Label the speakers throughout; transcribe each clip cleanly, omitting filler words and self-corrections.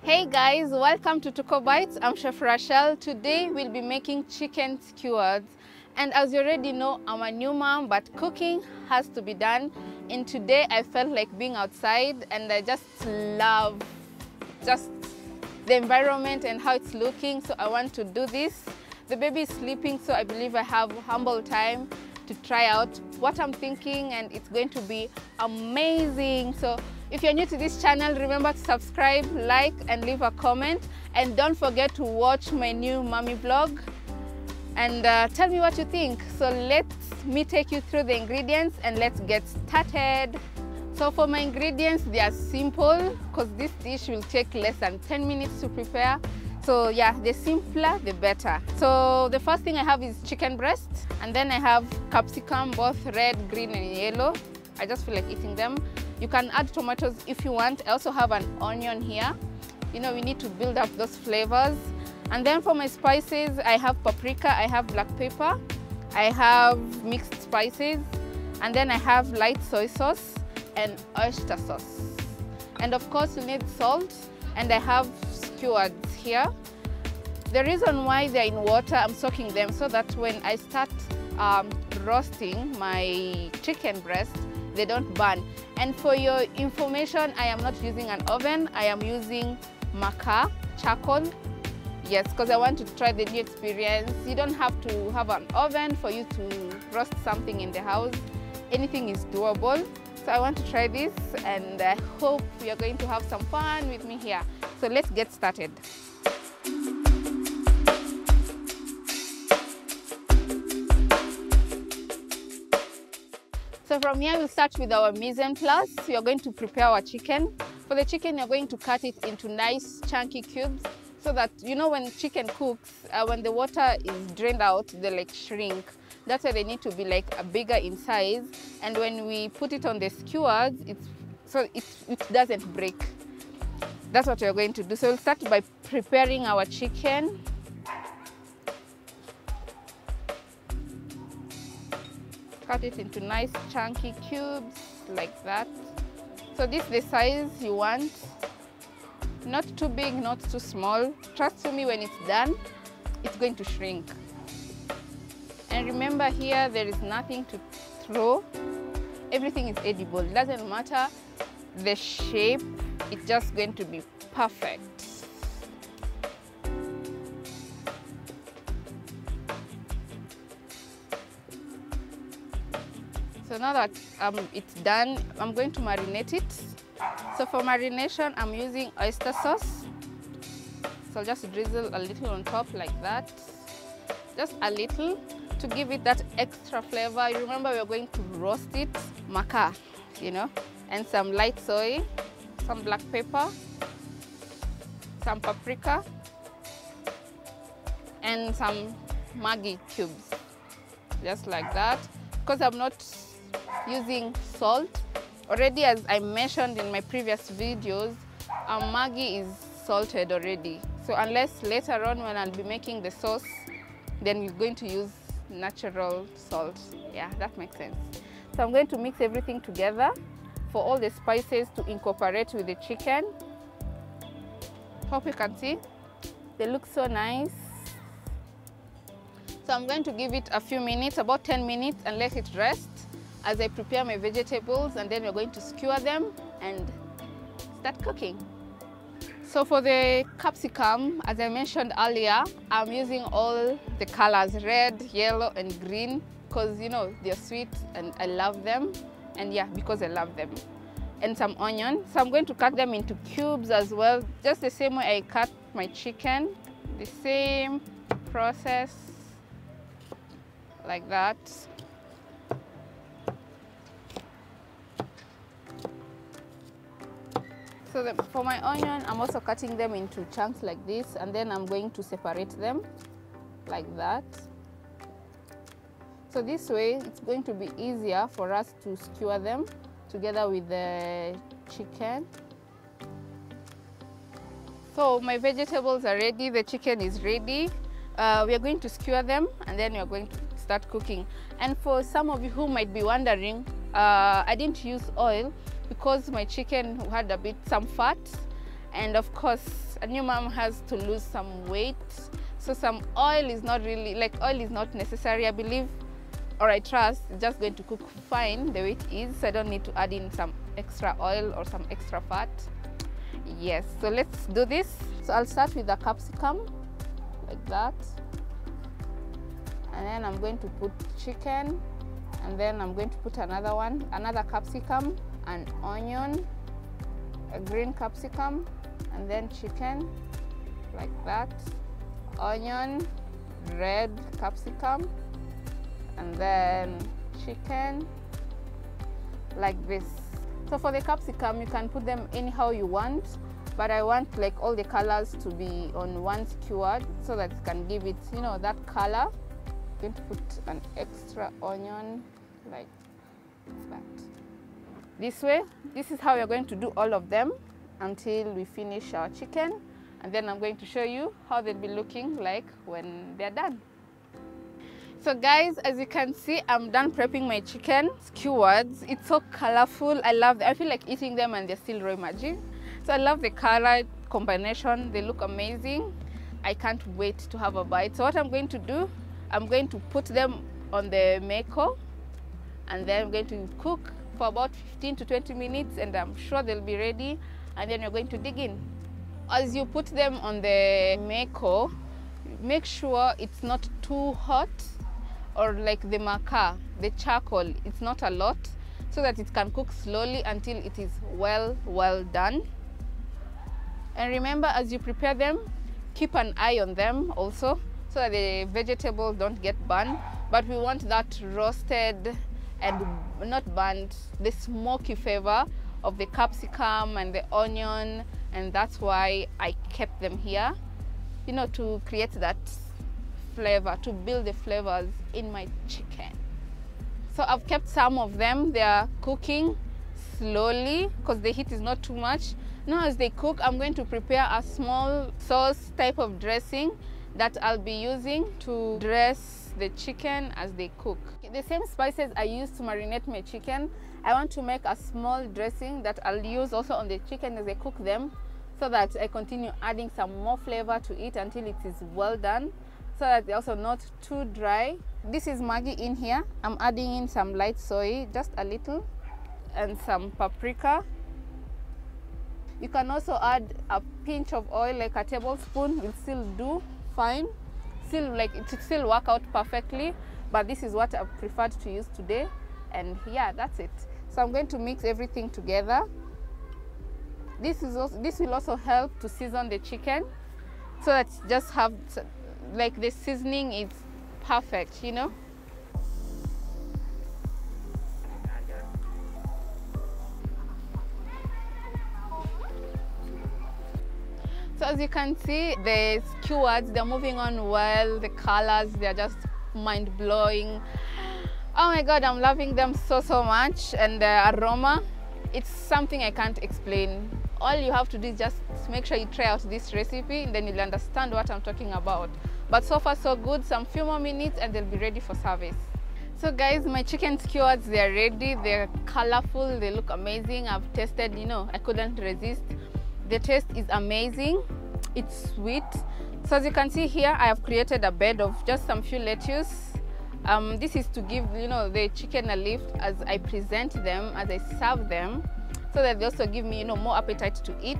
Speaker 1: Hey guys, welcome to Tuko Bites. I'm Chef Rachel. Today we'll be making chicken skewers. And as you already know, I'm a new mom, but cooking has to be done. And today I felt like being outside, and I just love the environment and how it's looking. So I want to do this. The baby is sleeping, so I believe I have humble time to try out what I'm thinking, and it's going to be amazing. So if you're new to this channel, remember to subscribe, like, and leave a comment. And don't forget to watch my new mommy vlog and tell me what you think. So let me take you through the ingredients and let's get started. So for my ingredients, they are simple because this dish will take less than 10 minutes to prepare. So yeah, the simpler, the better. So the first thing I have is chicken breast, and then I have capsicum, both red, green, and yellow. I just feel like eating them. You can add tomatoes if you want. I also have an onion here. You know, we need to build up those flavors. And then for my spices, I have paprika, I have black pepper, I have mixed spices, and then I have light soy sauce and oyster sauce. And of course, you need salt, and I have skewers here. The reason why they're in water, I'm soaking them so that when I start roasting my chicken breast, they don't burn. And for your information, I am not using an oven. I am using maca, charcoal. Yes, because I want to try the new experience. You don't have to have an oven for you to roast something in the house. Anything is doable. So I want to try this, and I hope you're going to have some fun with me here. So let's get started. So from here, we'll start with our mise en place. You're going to prepare our chicken. For the chicken, you're going to cut it into nice chunky cubes so that, you know, when chicken cooks, when the water is drained out, they like shrink. That's why they need to be like a bigger in size. And when we put it on the skewers, it doesn't break. That's what we're going to do. So we'll start by preparing our chicken. Cut it into nice chunky cubes like that. So this is the size you want. Not too big, not too small. Trust me, when it's done, it's going to shrink. And remember here, there is nothing to throw. Everything is edible. It doesn't matter the shape, it's just going to be perfect. So now that it's done, I'm going to marinate it. So for marination, I'm using oyster sauce. So I'll just drizzle a little on top like that. Just a little to give it that extra flavor. You remember we're going to roast it, maca, you know, and some light soy, some black pepper, some paprika, and some Maggi cubes, just like that. Because I'm not using salt. Already, as I mentioned in my previous videos, Maggi is salted already. So unless later on when I'll be making the sauce, then we're going to use natural salt. Yeah, that makes sense. So I'm going to mix everything together for all the spices to incorporate with the chicken. Hope you can see. They look so nice. So I'm going to give it a few minutes, about 10 minutes, and let it rest as I prepare my vegetables, and then we're going to skewer them and start cooking. So for the capsicum, as I mentioned earlier, I'm using all the colors, red, yellow, and green, because, you know, they're sweet and I love them. And yeah, because I love them. And some onion. So I'm going to cut them into cubes as well, just the same way I cut my chicken. The same process, like that. So for my onion, I'm also cutting them into chunks like this, and then I'm going to separate them like that. So this way, it's going to be easier for us to skewer them together with the chicken. So my vegetables are ready, the chicken is ready. We are going to skewer them, and then we are going to start cooking. And for some of you who might be wondering, I didn't use oil because my chicken had some fat, And of course, a new mom has to lose some weight, so some oil is not really, like, oil is not necessary, I believe, or I trust. It's just going to cook fine the way it is, so I don't need to add in some extra oil or some extra fat. Yes, so let's do this. So I'll start with the capsicum, like that, and then I'm going to put chicken, and then I'm going to put another capsicum, an onion, a green capsicum, and then chicken, like that, onion, red capsicum, and then chicken, like this. So for the capsicum, you can put them anyhow you want, but I want like all the colors to be on one skewered so that it can give it, you know, that color. I'm going to put an extra onion like that. This way, this is how we're going to do all of them until we finish our chicken, and then I'm going to show you how they'll be looking like when they're done. So guys, as you can see, I'm done prepping my chicken skewers. It's so colorful. I love them. I feel like eating them and they're still raw magic. So I love the color combination. They look amazing. I can't wait to have a bite. So what I'm going to do, I'm going to put them on the meko, and then I'm going to cook for about 15 to 20 minutes, and I'm sure they'll be ready, and then you're going to dig in. As you put them on the meko, make sure it's not too hot, or like the makaa, the charcoal, it's not a lot, so that it can cook slowly until it is well done. And remember, as you prepare them, keep an eye on them also, so that the vegetables don't get burned. But we want that roasted and not burnt, the smoky flavor of the capsicum and the onion, and that's why I kept them here, you know, to create that flavor, to build the flavors in my chicken. So I've kept some of them. They are cooking slowly because the heat is not too much. Now as they cook, I'm going to prepare a small sauce type of dressing that I'll be using to dress the chicken as they cook. The same spices I use to marinate my chicken, I want to make a small dressing that I'll use also on the chicken as I cook them, so that I continue adding some more flavor to it until it is well done, so that they're also not too dry. This is Maggi in here. I'm adding in some light soy, just a little, and some paprika. You can also add a pinch of oil, like a tablespoon will still do fine. Still, like, it still work out perfectly, but this is what I've preferred to use today. And yeah, that's it. So I'm going to mix everything together. This will also help to season the chicken, so that just have, like, the seasoning is perfect, you know. So as you can see, the skewers, they're moving on well. The colors, they're just mind-blowing. Oh my God, I'm loving them so much. And the aroma, it's something I can't explain. All you have to do is just make sure you try out this recipe, and then you'll understand what I'm talking about. But so far so good. Some few more minutes and they'll be ready for service. So guys, my chicken skewers, they're ready. They're colorful, they look amazing. I've tasted, you know, I couldn't resist. The taste is amazing. It's sweet. So as you can see here, I have created a bed of just some few lettuce. This is to give, you know, the chicken a lift as I present them, as I serve them, so that they also give me, you know, more appetite to eat.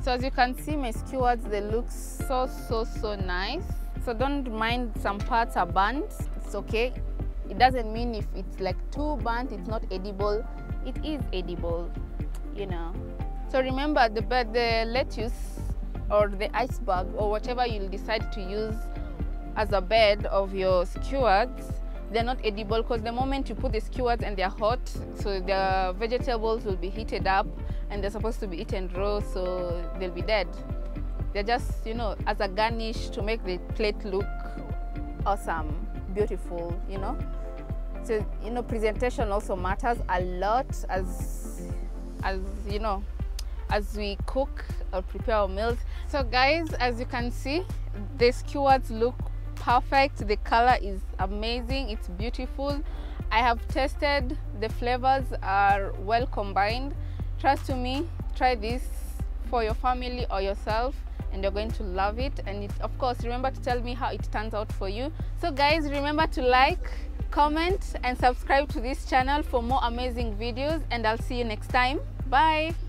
Speaker 1: So as you can see, my skewers, they look so nice. So don't mind some parts are burnt. It's okay. It doesn't mean if it's like too burnt, it's not edible. It is edible, you know. So remember, the lettuce or the iceberg or whatever you'll decide to use as a bed of your skewers, they're not edible, because the moment you put the skewers and they're hot, so the vegetables will be heated up and they're supposed to be eaten raw, so they'll be dead. They're just, you know, as a garnish to make the plate look awesome, beautiful, you know. So, you know, presentation also matters a lot as you know, as we cook or prepare our meals. So guys, as you can see, the skewers look perfect. The color is amazing. It's beautiful. I have tested. The flavors are well combined. Trust me, try this. for your family or yourself, and you're going to love it. And of course, remember to tell me how it turns out for you. So guys, remember to like, comment and subscribe to this channel for more amazing videos, and I'll see you next time. Bye.